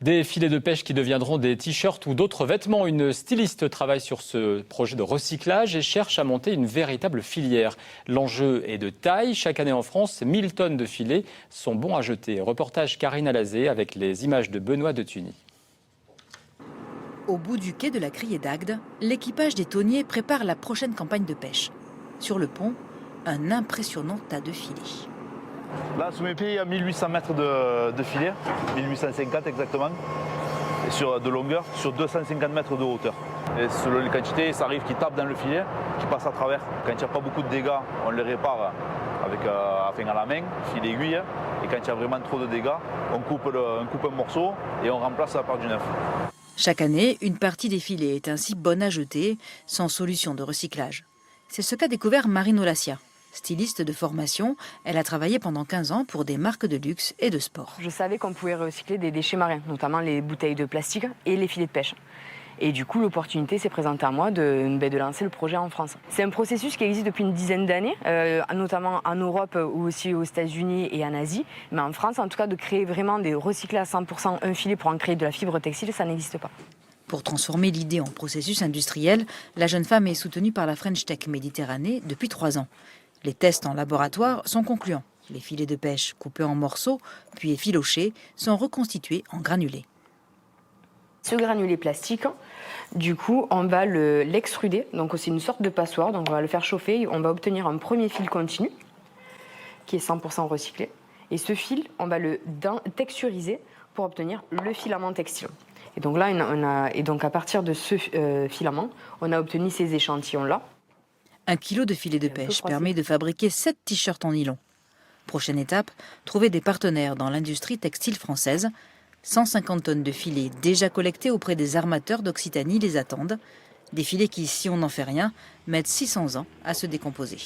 Des filets de pêche qui deviendront des t-shirts ou d'autres vêtements. Une styliste travaille sur ce projet de recyclage et cherche à monter une véritable filière. L'enjeu est de taille. Chaque année en France, 1000 tonnes de filets sont bons à jeter. Reportage Karine Alazé avec les images de Benoît de Tuny. Au bout du quai de la Criée d'Agde, l'équipage des thoniers prépare la prochaine campagne de pêche. Sur le pont, un impressionnant tas de filets. Là, sous mes pieds, il y a 1800 mètres de filet, 1850 exactement, et de longueur, sur 250 mètres de hauteur. Et selon les quantités, ça arrive qu'ils tapent dans le filet, qu'ils passent à travers. Quand il n'y a pas beaucoup de dégâts, on les répare avec, à la main, fil aiguille. Et quand il y a vraiment trop de dégâts, on coupe un morceau et on remplace la part du neuf. Chaque année, une partie des filets est ainsi bonne à jeter, sans solution de recyclage. C'est ce qu'a découvert Marine Olassia. Styliste de formation, elle a travaillé pendant 15 ans pour des marques de luxe et de sport. Je savais qu'on pouvait recycler des déchets marins, notamment les bouteilles de plastique et les filets de pêche. Et du coup, l'opportunité s'est présentée à moi de lancer le projet en France. C'est un processus qui existe depuis une dizaine d'années, notamment en Europe ou aussi aux États-Unis et en Asie. Mais en France, en tout cas, de créer vraiment des recyclés à 100% un filet pour en créer de la fibre textile, ça n'existe pas. Pour transformer l'idée en processus industriel, la jeune femme est soutenue par la French Tech Méditerranée depuis 3 ans. Les tests en laboratoire sont concluants. Les filets de pêche coupés en morceaux, puis effilochés, sont reconstitués en granulés. Ce granulé plastique, du coup, on va l'extruder. Donc c'est une sorte de passoire. Donc on va le faire chauffer. On va obtenir un premier fil continu qui est 100% recyclé. Et ce fil, on va le texturiser pour obtenir le filament textile. Et donc là, donc à partir de ce filament, on a obtenu ces échantillons-là. 1 kilo de filet de pêche permet de fabriquer 7 t-shirts en nylon. Prochaine étape, trouver des partenaires dans l'industrie textile française. 150 tonnes de filets déjà collectés auprès des armateurs d'Occitanie les attendent. Des filets qui, si on n'en fait rien, mettent 600 ans à se décomposer.